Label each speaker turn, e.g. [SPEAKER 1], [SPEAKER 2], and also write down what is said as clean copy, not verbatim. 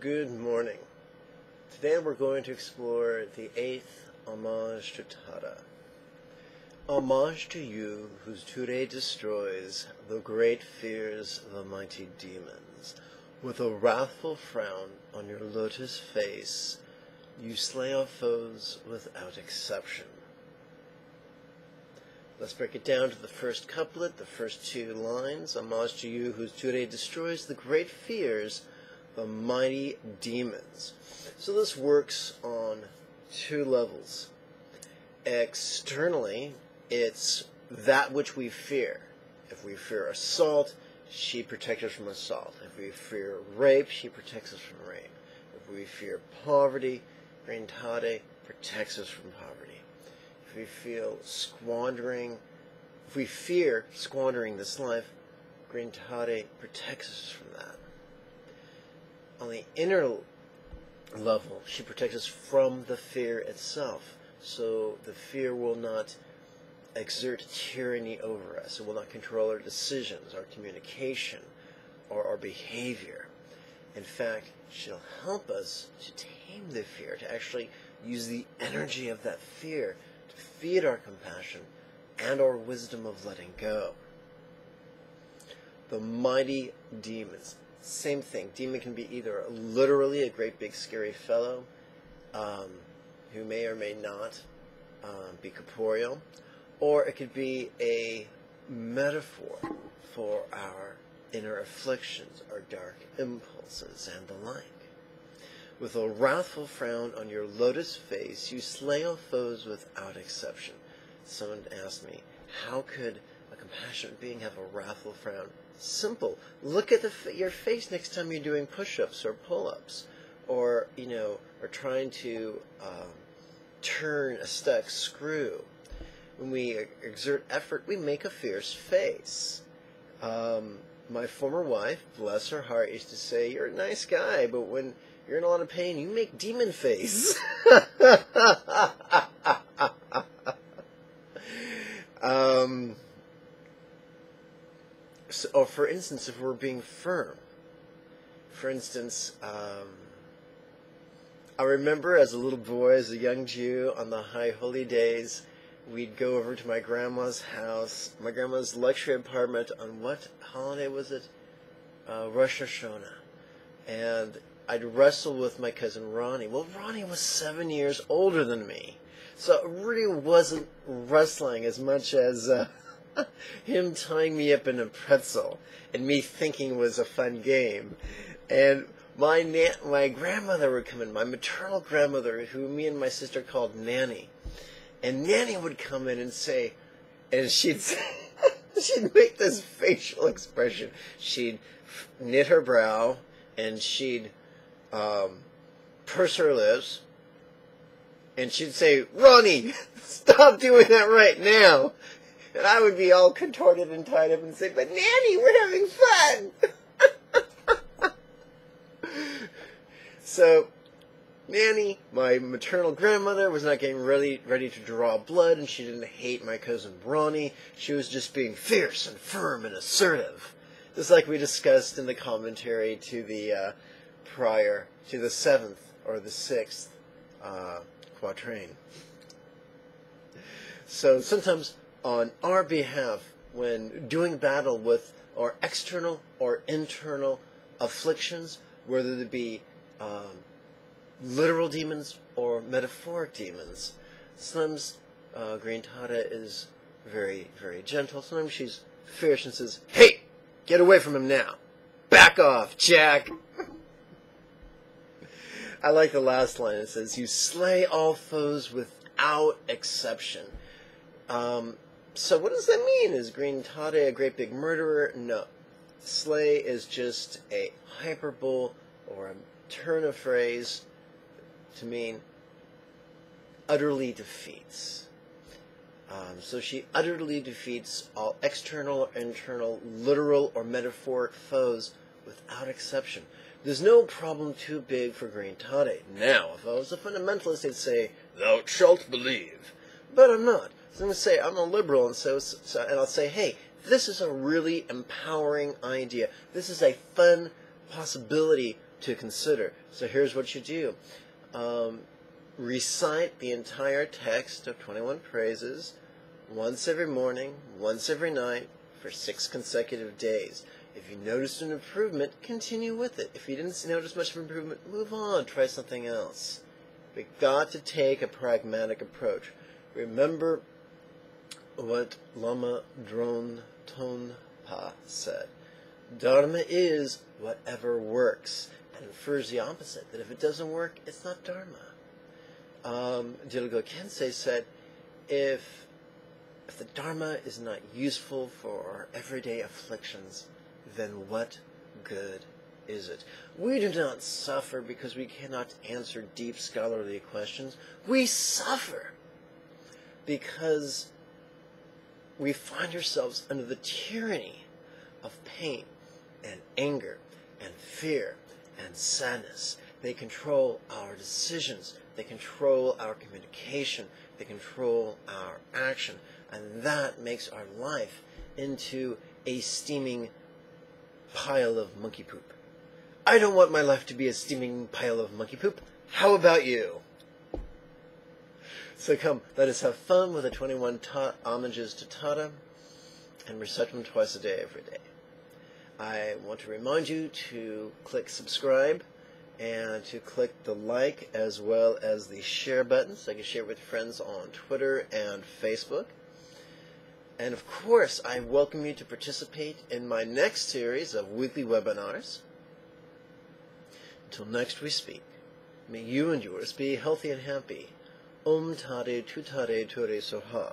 [SPEAKER 1] Good morning. Today we're going to explore the 8th Homage to Tada. Homage to you whose today destroys the great fears of the mighty demons. With a wrathful frown on your lotus face, you slay our foes without exception. Let's break it down to the first couplet, the first two lines. Homage to you whose today destroys the great fears, the mighty demons. So this works on two levels. Externally, it's that which we fear. If we fear assault, she protects us from assault. If we fear rape, she protects us from rape. If we fear poverty, Green Tade protects us from poverty. If we fear squandering this life, Green Tade protects us from that. On the inner level, she protects us from the fear itself. So the fear will not exert tyranny over us. It will not control our decisions, our communication, or our behavior. In fact, she'll help us to tame the fear, to actually use the energy of that fear to feed our compassion and our wisdom of letting go. The mighty demons. Same thing. Demon can be either literally a great big scary fellow who may or may not be corporeal, or it could be a metaphor for our inner afflictions, our dark impulses, and the like. With a wrathful frown on your lotus face, you slay all foes without exception. Someone asked me, how could a compassionate being have a wrathful frown? Simple. Look at your face next time you're doing push-ups or pull-ups, or or trying to turn a stuck screw. When we exert effort, we make a fierce face. My former wife, bless her heart, used to say, "You're a nice guy, but when you're in a lot of pain, you make demon face." So, for instance, if we're being firm, for instance, I remember as a little boy, as a young Jew, on the high holy days, we'd go over to my grandma's house, my grandma's luxury apartment on what holiday was it? Rosh Hashanah. And I'd wrestle with my cousin Ronnie. Well, Ronnie was 7 years older than me, so it really wasn't wrestling as much as him tying me up in a pretzel and me thinking it was a fun game. And my grandmother would come in, my maternal grandmother, who me and my sister called Nanny. And Nanny would come in and say, and she'd make this facial expression. She'd knit her brow, and she'd purse her lips, and she'd say, "Ronnie, stop doing that right now." And I would be all contorted and tied up and say, "But Nanny, we're having fun." So, Nanny, my maternal grandmother, was not getting ready to draw blood, and she didn't hate my cousin Ronnie. She was just being fierce and firm and assertive. Just like we discussed in the commentary to the to the 7th or the 6th quatrain. So sometimes on our behalf, when doing battle with our external or internal afflictions, whether they be literal demons or metaphoric demons, sometimes Green Tade is very, very gentle. Sometimes she's fierce and says, "Hey, get away from him now. Back off, Jack." I like the last line. It says, "You slay all foes without exception." So what does that mean? Is Green Tade a great big murderer? No. Slay is just a hyperbole or a turn of phrase to mean utterly defeats. So she utterly defeats all external or internal, literal or metaphoric foes without exception. There's no problem too big for Green Tade. Now, if I was a fundamentalist, I'd say, "Thou shalt believe." But I'm not. So I'm going to say I'm a liberal, and and I'll say, hey, this is a really empowering idea. This is a fun possibility to consider. So here's what you do. Recite the entire text of 21 praises once every morning, once every night, for 6 consecutive days. If you noticed an improvement, continue with it. If you didn't notice much of improvement, move on, try something else. We've got to take a pragmatic approach. Remember what Lama Dron Tonpa said. Dharma is whatever works, and infers the opposite, that if it doesn't work, it's not Dharma. Dilgo Kensei said, if the Dharma is not useful for our everyday afflictions, then what good is it? We do not suffer because we cannot answer deep scholarly questions. We suffer because we find ourselves under the tyranny of pain and anger and fear and sadness. They control our decisions. They control our communication. They control our action. And that makes our life into a steaming pile of monkey poop. I don't want my life to be a steaming pile of monkey poop. How about you? So come, let us have fun with the 21 homages to Tada and recite them twice a day, every day. I want to remind you to click subscribe and to click the like as well as the share button so I can share with friends on Twitter and Facebook. And of course, I welcome you to participate in my next series of weekly webinars. Until next we speak, may you and yours be healthy and happy. Om Tade Tu Tade Ture Soha.